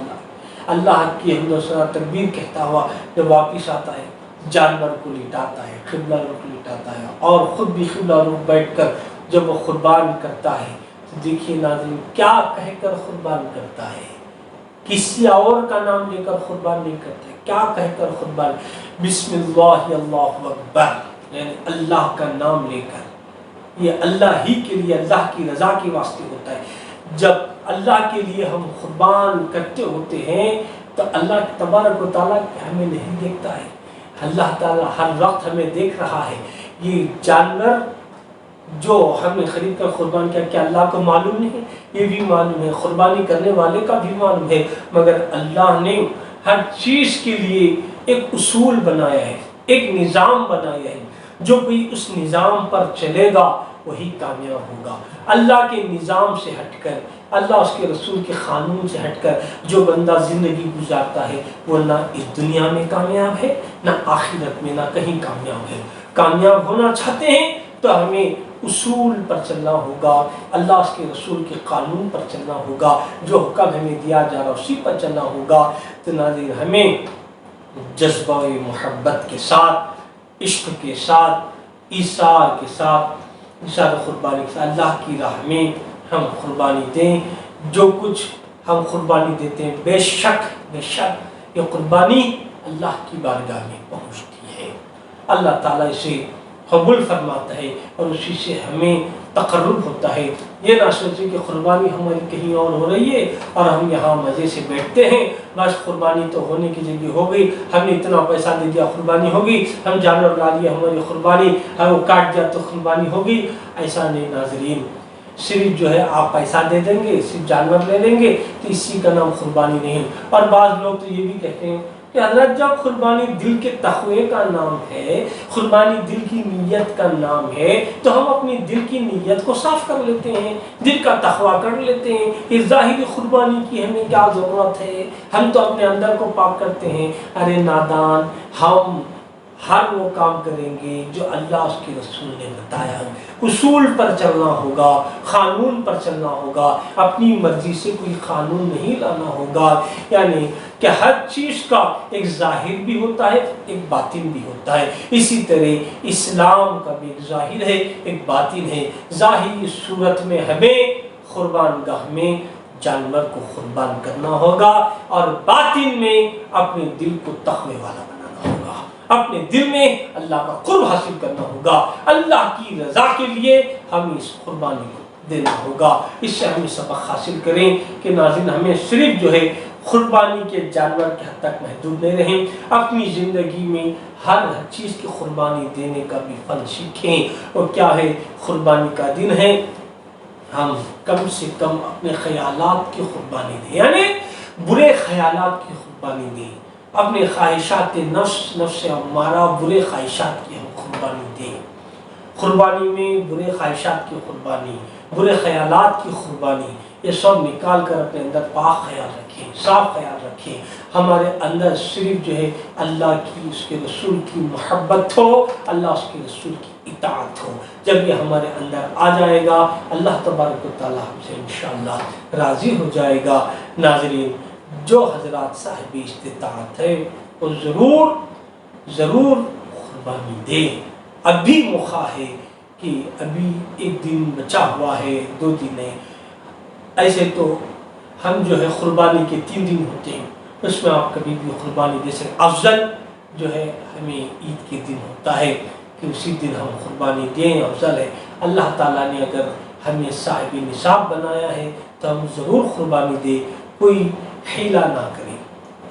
اللہ کی حمد و ثنا تکبیر کہتا ہوا جب واپس آتا ہے، جانور کو لٹاتا ہے، قبلہ رخ لٹاتا ہے، اور خود بھی قبلہ رخ بیٹھ کر جب وہ قربان کرتا ہے تو دیکھیے ناظرین کیا کہہ کر قربان کرتا ہے، کسی اور کا نام لے کر قربان نہیں کرتا ہے، کیا کہہ کر قربان، بسم اللہ اللہ اکبر، یعنی اللہ کا نام لے کر، یہ اللہ ہی کے لیے، اللہ کی رضا کے واسطے ہوتا ہے۔ جب اللہ کے لیے ہم قربان کرتے ہوتے ہیں تو اللہ تبارک و تعالیٰ ہمیں نہیں دیکھتا ہے، اللہ تعالیٰ ہر وقت ہمیں دیکھ رہا ہے۔ یہ جانور جو ہم نے خرید کر قربان کیا، کیا اللہ کو معلوم نہیں؟ یہ بھی معلوم ہے، قربانی کرنے والے کا بھی معلوم ہے، مگر اللہ نے ہر چیز کے لیے ایک اصول بنایا ہے، ایک نظام بنایا ہے، جو بھی اس نظام پر چلے گا وہی کامیاب ہوگا۔ اللہ کے نظام سے ہٹ کر، اللہ اس کے رسول کے قانون سے ہٹ کر جو بندہ زندگی گزارتا ہے وہ نہ اس دنیا میں کامیاب ہے، نہ آخرت میں، نہ کہیں کامیاب ہے۔ کامیاب ہونا چاہتے ہیں تو ہمیں اصول پر چلنا ہوگا، اللہ اس کے رسول کے قانون پر چلنا ہوگا، جو حکم ہمیں دیا جا رہا اسی پر چلنا ہوگا۔ تو ناظرین ہمیں جذبہ محبت کے ساتھ، عشق کے ساتھ، ایثار کے ساتھ، ایثار قربانی کے ساتھ اللہ کی راہ میں ہم قربانی دیں۔ جو کچھ ہم قربانی دیتے ہیں بے شک یہ قربانی اللہ کی بارگاہ میں پہنچتی ہے، اللہ تعالیٰ اسے قبول فرماتا ہے اور اسی سے ہمیں تقرب ہوتا ہے۔ یہ نہ سوچیں کہ قربانی ہماری کہیں اور ہو رہی ہے اور ہم یہاں مزے سے بیٹھتے ہیں، بس قربانی تو ہونے کی جگہ ہو گئی، ہم نے اتنا پیسہ دے دیا قربانی ہوگی، ہم جانور لا دیا ہماری قربانی، ہم وہ کاٹ دیا تو قربانی ہوگی۔ ایسا نہیں ناظرین، صرف جو ہے آپ پیسہ دے دیں گے، صرف جانور لے لیں گے تو اسی کا نام قربانی نہیں۔ اور بعض لوگ تو یہ بھی کہتے ہیں کہ حضرت جب قربانی دل کے تقوی کا نام ہے، قربانی دل کی نیت کا نام ہے، تو ہم اپنی دل کی نیت کو صاف کر لیتے ہیں، دل کا تقوی کر لیتے ہیں، یہ ظاہری قربانی کی ہمیں کیا ضرورت ہے، ہم تو اپنے اندر کو پاک کرتے ہیں۔ ارے نادان، ہم ہر وہ کام کریں گے جو اللہ اس کے رسول نے بتایا، اصول پر چلنا ہوگا، قانون پر چلنا ہوگا، اپنی مرضی سے کوئی قانون نہیں لانا ہوگا۔ یعنی کہ ہر چیز کا ایک ظاہر بھی ہوتا ہے، ایک باطن بھی ہوتا ہے، اسی طرح اسلام کا بھی ایک ظاہر ہے، ایک باطن ہے۔ ظاہری صورت میں ہمیں قربان گاہ میں جانور کو قربان کرنا ہوگا، اور باطن میں اپنے دل کو تقوی والا بنانا ہوگا، اپنے دل میں اللہ کا قرب حاصل کرنا ہوگا، اللہ کی رضا کے لیے ہمیں اس قربانی کو دینا ہوگا۔ اس سے ہمیں سبق حاصل کریں کہ ناظرین ہمیں صرف جو ہے قربانی کے جانور کے حد تک محدود نہیں رہیں، اپنی زندگی میں ہر چیز کی قربانی دینے کا بھی فن سیکھیں۔ اور کیا ہے، قربانی کا دن ہے، ہم کم سے کم اپنے خیالات کی قربانی دیں، یعنی برے خیالات کی قربانی دیں، اپنے خواہشات نفس امارہ برے خواہشات کی ہم قربانی دیں۔ قربانی میں برے خواہشات کی قربانی، برے خیالات کی قربانی، یہ سب نکال کر اپنے اندر پاک خیال رکھیں، صاف خیال رکھیں۔ ہمارے اندر صرف جو ہے اللہ کی، اس کے رسول کی محبت ہو، اللہ اس کے رسول کی اطاعت ہو۔ جب یہ ہمارے اندر آ جائے گا اللہ تبارک و تعالیٰ ہم سے انشاءاللہ راضی ہو جائے گا۔ ناظرین جو حضرات صاحب استطاعت ہے وہ ضرور قربانی دیں، اب بھی موقع ہے کہ ابھی ایک دن بچا ہوا ہے، 2 دن ہے، ایسے تو ہم جو ہے قربانی کے 3 دن ہوتے ہیں، اس میں آپ کبھی بھی قربانی دے سکتے۔ افضل جو ہے ہمیں عید کے دن ہوتا ہے کہ اسی دن ہم قربانی دیں، افضل ہے۔ اللہ تعالیٰ نے اگر ہمیں صاحب نصاب بنایا ہے تو ہم ضرور قربانی دیں، کوئی حیلہ نہ کریں۔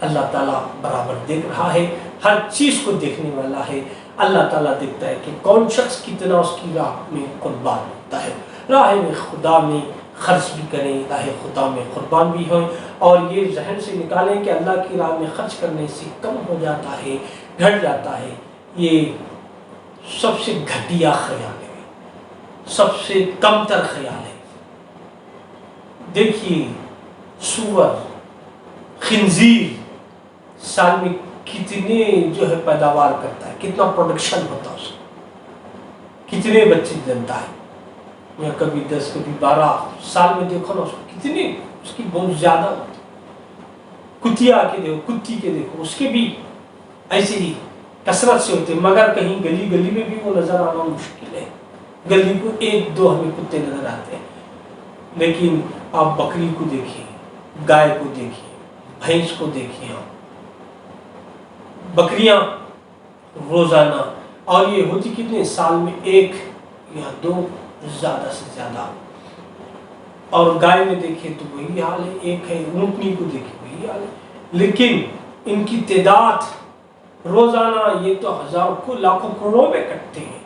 اللہ تعالیٰ برابر دیکھ رہا ہے، ہر چیز کو دیکھنے والا ہے۔ اللہ تعالیٰ دیکھتا ہے کہ کون شخص کتنا اس کی راہ میں قربان ہوتا ہے۔ راہ میں خدا میں خرچ بھی کریں، راہ خدا میں قربان بھی ہوں، اور یہ ذہن سے نکالیں کہ اللہ کی راہ میں خرچ کرنے سے کم ہو جاتا ہے، گھٹ جاتا ہے۔ یہ سب سے گھٹیا خیال ہے، سب سے کم تر خیال ہے۔ دیکھیے سور، خنزیر سال میں کتنے جو ہے پیداوار کرتا ہے، کتنا پروڈکشن ہوتا ہے اس کا، کتنے بچے جنتا ہے، یا کبھی 10 کبھی 12 سال میں دیکھو نا اس کو کتنی، اس کی بہت زیادہ ہوتی ہے۔ کتیا کے دیکھو، کتی کے دیکھو، اس کے بھی ایسے ہی کثرت سے ہوتے ہیں، مگر کہیں گلی گلی میں بھی وہ نظر آنا مشکل ہے۔ گلی کو 1-2 ہمیں کتے نظر آتے ہیں، لیکن آپ بکری کو دیکھیں، گائے کو دیکھیں، بھینس کو دیکھیں، آپ بکریاں روزانہ، اور یہ ہوتی کتنے سال میں 1 یا 2 زیادہ سے زیادہ، اور گائے میں دیکھیں تو وہی حال ہے، 1 ہے، اونٹنی کو دیکھیں وہی حال ہے، لیکن ان کی تعداد روزانہ یہ تو ہزاروں کو لاکھوں کروڑوں میں کٹتے ہیں،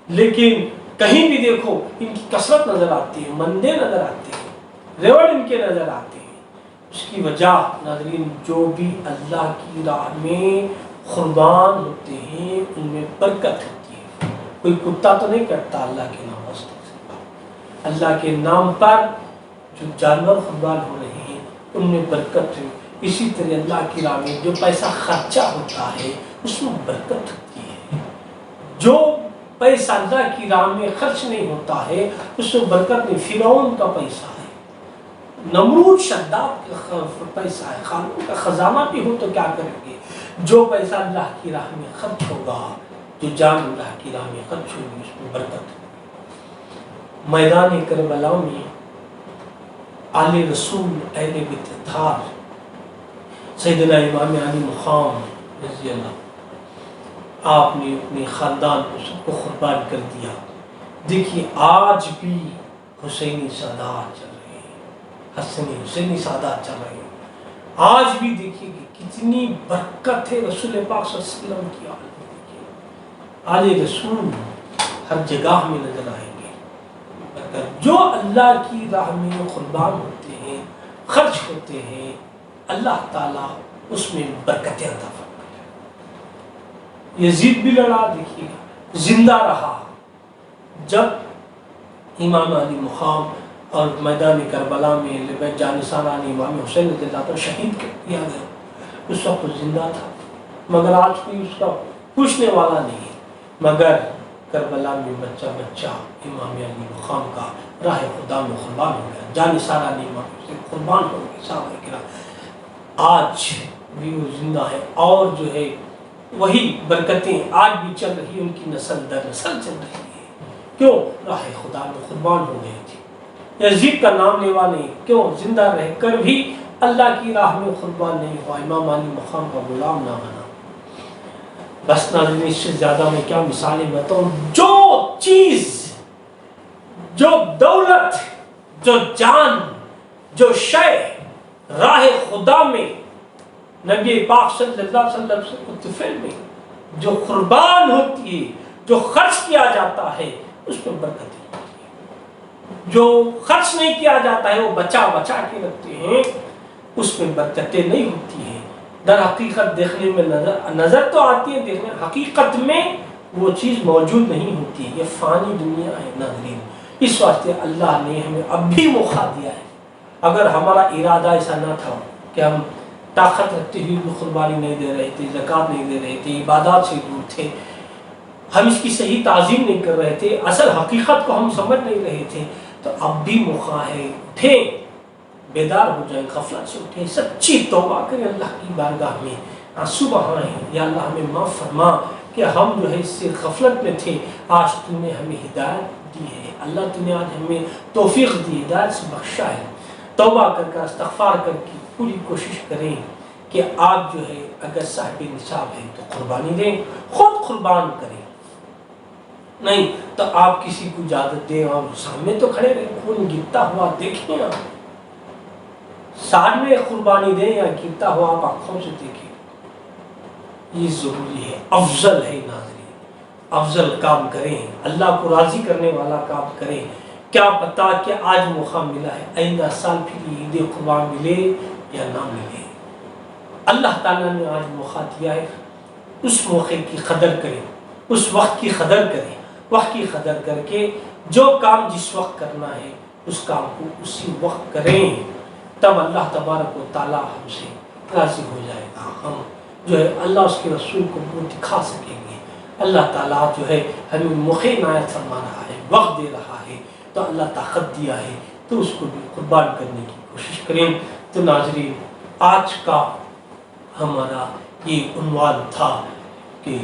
لیکن کہیں بھی دیکھو ان کی کثرت نظر آتی ہے، مندے نظر آتے ہیں، ریوڑ ان کے نظر آتے ہیں۔ اس کی وجہ ناظرین، جو بھی اللہ کی راہ میں قربان ہوتے ہیں ان میں برکت ہوتی ہے۔ کوئی کتا تو نہیں کرتا اللہ کے نام واسطے، اللہ کے نام پر جو جانور قربان ہو رہے ہیں ان میں برکت ہے۔ اسی طرح اللہ کی راہ میں جو پیسہ خرچہ ہوتا ہے اس میں برکت ہوتی ہے۔ جو پیسہ اللہ کی راہ میں خرچ نہیں ہوتا ہے اس میں برکت نہیں۔ فرعون کا پیسہ ہے، نمرود شداد کا پیسہ ہے، قارون کا خزانہ بھی ہو تو کیا کریں گے؟ جو پیسہ اللہ کی راہ میں خرچ ہوگا، جو جان اللہ کی راہ میں خرچ ہوگی، اس میں برکت ہوگی۔ میدان کربلا میں آل رسول اہل بیت اطہار سیدنا امام علی مقام رضی اللہ، آپ نے اپنے خاندان کو سب کو قربان کر دیا۔ دیکھیے آج بھی حسینی سادات چل رہے ہیں، حسینی سادات چل رہے ہیں۔ آج بھی دیکھیے کہ کتنی برکت ہے رسول پاک صلی اللہ علیہ وسلم کی آل میں۔ دیکھیے آل رسول ہر جگہ میں نظر آئیں گے۔ جو اللہ کی راہ میں قربان ہوتے ہیں، خرچ ہوتے ہیں، اللہ تعالیٰ اس میں برکتیں عطا فرماتا ہے۔ یزید بھی لڑا، دیکھیے زندہ رہا جب امام علی مقام اور میدان کربلا میں جانثاران امام حسین رضی اللہ عنہ شہید کیا گیا، اس وقت وہ زندہ تھا، مگر آج کوئی اس کا پوچھنے والا نہیں ہے۔ مگر کربلا میں بچہ بچہ امام علی مقام کا راہ خدا میں قربان ہو گیا، جانثاران امام حسین قربان ہو گئے، صحابہ کرام۔ آج بھی وہ زندہ ہے، اور جو ہے وہی برکتیں آج بھی چل رہی، ان کی نسل در نسل چل رہی ہے۔ کیوں؟ راہ خدا میں قربان ہو گئے تھے۔ یزید کا نام لیوا نہیں، کیوں؟ زندہ رہ کر بھی اللہ کی راہ میں قربان نہیں ہوا، امام علی مقام کا غلام نہ بنا۔ بس ناظرین، اس سے زیادہ میں کیا مثالیں بتاؤں؟ جو چیز، جو دولت، جو جان، جو شے راہ خدا میں نبی پاک صلی اللہ علیہ وسلم سے متفق میں جو قربان ہوتی ہے، جو خرچ کیا جاتا ہے، اس میں برکت ہوتی ہے۔ جو خرچ نہیں کیا جاتا ہے، وہ بچا بچا کے رکھتے ہیں، اس میں برکتیں نہیں ہوتی ہیں۔ در حقیقت دیکھنے میں نظر تو آتی ہے، دیکھنے حقیقت میں وہ چیز موجود نہیں ہوتی ہے۔ یہ فانی دنیا ہے ناظرین، اس واسطے اللہ نے ہمیں اب بھی موقع دیا ہے۔ اگر ہمارا ارادہ ایسا نہ تھا کہ ہم طاقت رکھتے ہوئے بھی قربانی نہیں دے رہے تھے، زکوٰۃ نہیں دے رہے تھے، عبادات سے دور تھے، ہم اس کی صحیح تعظیم نہیں کر رہے تھے، اصل حقیقت کو ہم سمجھ نہیں رہے تھے، تو اب بھی موقع ہے، اٹھیں، بیدار ہو جائیں، غفلت سے اٹھیں، سچی توبہ کریں، اللہ کی بارگاہ میں آنسو بہائیں، یا اللہ ہمیں معاف فرما، کہ ہم جو ہے اس سے غفلت میں تھے، آج تم نے ہمیں ہدایت دی ہے، اللہ تم نے آج ہمیں توفیق دی، ہدایت سے بخشا ہے۔ توبہ کر استغفار کر کے پوری کوشش کریں کہ آپ جو ہے اگر صاحب نصاب ہیں تو قربانی دیں، خود قربان کریں، نہیں تو آپ کسی کو اجازت دیں اور سامنے تو کھڑے رہیں، خون گرتا ہوا دیکھیں، آپ سامنے قربانی دیں یا گرتا ہوا آپ آنکھوں سے دیکھیں، یہ ضروری ہے، افضل ہے ناظرین، افضل کام کریں، اللہ کو راضی کرنے والا کام کریں۔ کیا پتا کہ آج موقع ملا ہے، آئندہ سال پھر عید قربان ملے یا نہ ملے، اللہ تعالیٰ نے آج موقع دیا ہے، اس موقع کی قدر کریں، اس وقت کی قدر کریں، وقت کی قدر کر کے جو کام جس وقت کرنا ہے اس کام کو اسی وقت کریں، تب اللہ تبارک و تعالیٰ ہم سے راضی ہو جائے گا، ہم جو ہے اللہ اس کے رسول کو وہ دکھا سکیں گے۔ اللہ تعالیٰ جو ہے ہمیں موقع عنایت فرما رہا ہے، وقت دے رہا ہے، تو اللہ طاقت دیا ہے تو اس کو بھی قربان کرنے کی کوشش کریں۔ تو ناظرین، آج کا ہمارا یہ عنوان تھا کہ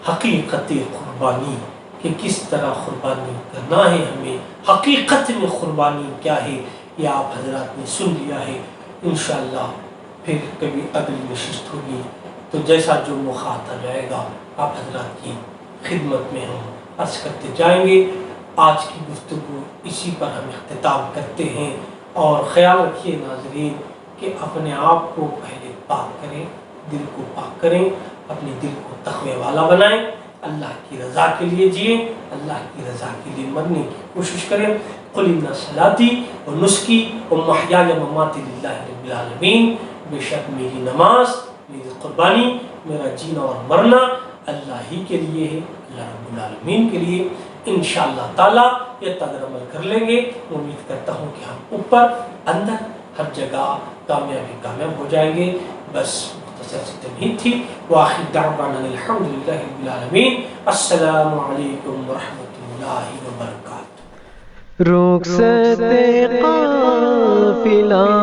حقیقت قربانی، کہ کس طرح قربانی کرنا ہے ہمیں، حقیقت میں قربانی کیا ہے، یہ آپ حضرات نے سن لیا ہے۔ انشاءاللہ پھر کبھی اگلی نشست ہوگی تو جیسا جو موقع آتا جائے گا آپ حضرات کی خدمت میں ہم عرض کرتے جائیں گے۔ آج کی گفتگو اسی پر ہم اختتام کرتے ہیں، اور خیال رکھیے ناظرین کہ اپنے آپ کو پہلے پاک کریں، دل کو پاک کریں، اپنے دل کو تقوی والا بنائیں، اللہ کی رضا کے لیے جئیں، اللہ کی رضا کے لیے مرنے کی کوشش کریں۔ قل ان صلاتی و نسکی و محیای و مماتی للہ رب العالمین، بے شک میری نماز، میری قربانی، میرا جینا اور مرنا اللہ ہی کے لیے ہے، اللہ رب العالمین کے لیے۔ انشاءاللہ تعالیٰ یہ تقدیر عمل کر لیں گے، امید کرتا ہوں کہ ہم اوپر اندر ہر جگہ کامیاب ہو جائیں گے۔ بس مختصر سی تمہید تھی۔ وآخر دعوانا الحمدللہ رب العالمین۔ السلام علیکم ورحمۃ اللہ وبرکاتہ۔ رخصت قافلہ